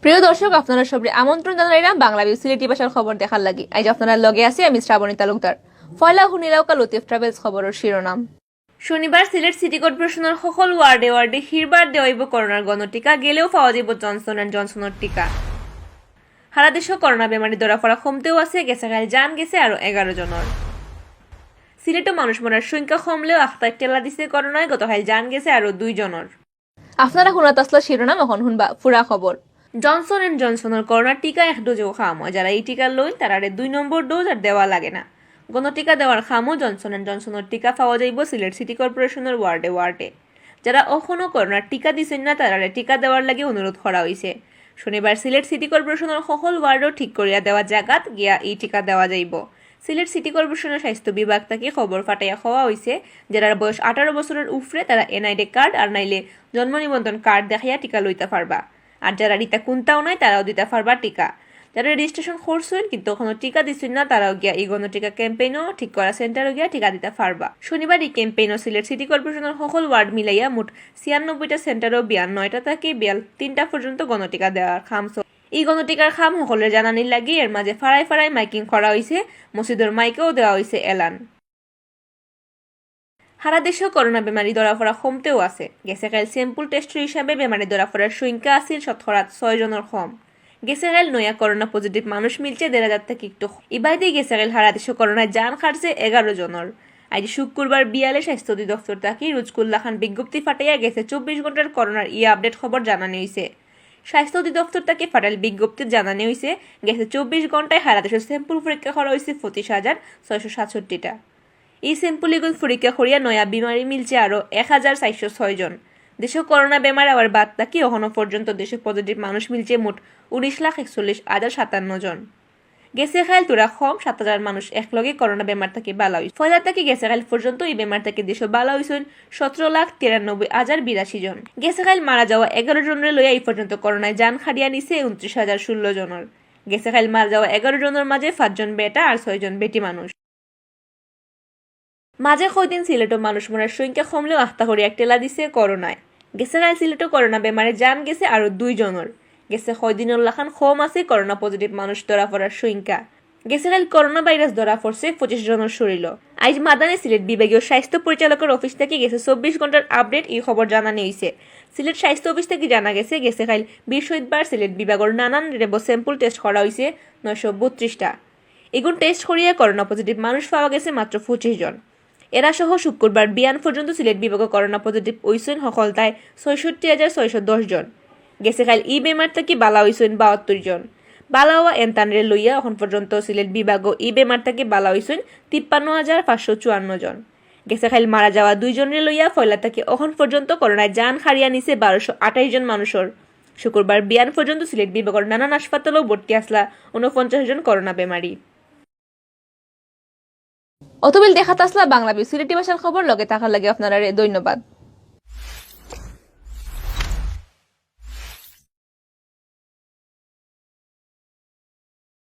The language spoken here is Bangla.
প্রিয় দর্শক, আপনারা সবাই আমন্ত্রণ জানাইলাম বাংলাভিউ সিলেটি ভাষার খবর দেখার লাগি। আজ আপনারা লগে আছি আমি শ্রাবণী তালুকদার। ফয়লা হুনিলাউকা লতিফ ট্রাভেলস খবরের শিরোনাম। শনিবার সিলেট সিটি কর্পোরেশনের সকল ওয়ার্ডে ওয়ার্ডে হিরবার দেওয়াইব করোনার গণটিকা, গেলেও পাওয়া যাব জনসন এন্ড জনসনের টিকা। সারা দেশে করোনা বেমারি ধরা পড়া কমতেও আছে, গেছে গাড়ি জান গেছে আরো 11 জনের। সিলেটও মানুষ মরার সংখ্যা কমলেও আখতার টেলা দিছে করোনায়, গতকাল জান গেছে আরো 2 জনের। আপনারা শুনাত আসলা শিরোনাম, এখন শুনবা পুরা খবর। জনসন এন্ড জনসনের করোনার টিকা 1 ডোজেও খাম হয়। যারা এই টিকা লইন তারা 2 নম্বর ডোজ আর দেওয়া লাগে না। গণটিকা দেওয়ার খামও জনসন এন্ড জনসনের টিকা পাওয়া যাইব সিলেট সিটি কর্পোরেশনের ওয়ার্ডে ওয়ার্ডে। যারা এখনো করোনার টিকা দিছেন না তারা টিকা দেওয়ার লাগে অনুরোধ করা হয়েছে। শনিবার সিলেট সিটি কর্পোরেশনের সকল ওয়ার্ডও ঠিক করিয়া দেওয়া জায়গাত গিয়া এই টিকা দেওয়া যাইব। সিলেট সিটি কর্পোরেশনের স্বাস্থ্য বিভাগ থেকে খবর ফাটাইয়া খাওয়া হয়েছে, যারা বয়স 18 বছরের উপরে তারা এনআইডি কার্ড আর নাইলে জন্ম নিবন্ধন কার্ড দেখাইয়া টিকা লইতে পারবা। আর যারা রিতা কুন্তাও নাই তারাও দিতে পারবা টিকা। যারা রেজিস্ট্রেশন করছেন কিন্তু এখনো টিকা দিচ্ছেন না তারাও গিয়া এই গণটিকা ক্যাম্পেইনও ঠিক করা সেন্টারও গিয়া টিকা দিতে পারবা। শনিবার এই ক্যাম্পেইনও সিলেট সিটি কর্পোরেশনের সকল ওয়ার্ড মিলাইয়া মোট 96টা সেন্টারও 92টা থেকে 3টা পর্যন্ত গণটিকা দেওয়ার খাম। এই গণটিকার খাম সকলের জানানির লাগি এর মাঝে ফাড়াই ফাড়াই মাইকিং করা হয়েছে, মসজিদের মাইকেও দেওয়া হয়েছে এলান। সারা দেশে করোনা বেমারি ধরা পড়া কমতেও আছে। গেছে কাল স্যাম্পল টেস্টের হিসাবে বেমারি ধরা পড়ার সংখ্যা আছিল 6 জনের কম। গেছে কাল নয়া করোনা পজিটিভ মানুষ মিলছে 1,500 থেকে একটু। ইবাইতে গেছে কাল সারা দেশে করোনায় জান খাটছে 11 জনের। আজ শুক্রবার বিয়ালে স্বাস্থ্য অধিদপ্তর থাকি রুজকুল্লাহ খান বিজ্ঞপ্তি ফাটাইয়া গেছে 24 ঘন্টার করোনার আপডেট খবর জানানো হয়েছে। স্বাস্থ্য অধিদপ্তর থেকে ফাটাইল বিজ্ঞপ্তি জানানো হয়েছে গেছে 24 ঘন্টায় সারা দেশের স্যাম্পল পরীক্ষা করা হয়েছে 25,667টা। এই স্যাম্পলগুলো পরীক্ষা করিয়া নয়া বিমারি মিলছে আরো 1,406 জন। দেশে করোনা বেমার আবার বাদ থাকি এখনো পর্যন্ত দেশে পজিটিভ মানুষ মিলছে মোট 19,41,057 জন। গেছে খাইল তোরা কম 7,000 মানুষ একলগে করোনা বেমার থেকে বালা হয়েছে। ফয়লা থেকে গেছে খাইল পর্যন্ত এই বেমার থেকে দেশে বালা হয়েছেন 17,93,082 জন। গেছে খাইল মারা যাওয়া 11 জনের লইয়া এই পর্যন্ত করোনায় জান খাড়িয়া নিছে 29,016 জনের। গেছে খাইল মারা যাওয়া 11 জনের মাঝে 5 জন বেটা আর 6 জন বেটি মানুষ। মাঝে কয়দিন সিলেটও মানুষ মরার সংখ্যা কমলেও আস্থা করে এক টেলা দিছে করোনায়। গেছে কাল সিলেটও করোনা বেমারে জান গেছে আরো 2 জনের। গেছে কয়দিনের লাখান কম আছে করোনা পজিটিভ মানুষ ধরা পড়ার সংখ্যা। গেছে কাল করোনা ভাইরাস ধরা পড়ছে 25 জনের শরীর। আজ মাদানে সিলেট বিভাগীয় স্বাস্থ্য পরিচালকের অফিস থেকে গেছে 24 ঘন্টার আপডেট এই খবর জানানো হয়েছে। সিলেট স্বাস্থ্য অফিস থেকে জানা গেছে গেছে কাল বৃহস্পতিবার সিলেট বিভাগের নানান রেবো স্যাম্পল টেস্ট করা হয়েছে 932টা। এগুলো টেস্ট করিয়া করোনা পজিটিভ মানুষ পাওয়া গেছে মাত্র 25 জন। এরা সহ শুক্রবার বিয়ান পর্যন্ত সিলেট বিভাগে করোনা পজিটিভ হইছেন সকলতায় 66,610 জন। গেছে কাল ই বেমার থেকে বালা হইছেন 72 জন। বালা হওয়া এনতানরে লইয়া এখন পর্যন্ত সিলেট বিভাগ ই বেমার থেকে বালা হইছেন 53,554 জন। গেছে কাল মারা যাওয়া 2 জনের লইয়া ফয়লা থেকে এখন পর্যন্ত করোনায় জান হারিয়া নিছে 1228 জন মানুষের। শুক্রবার বিয়ান পর্যন্ত সিলেট বিভাগের নানান হাসপাতালেও ভর্তি আসলা 49 জন করোনা বেমারি। অতবিল দেখাত আসলা বাংলাভিউ সিলেটি ভাষার খবর লগে থাকার লাগে আপনারা ধন্যবাদ।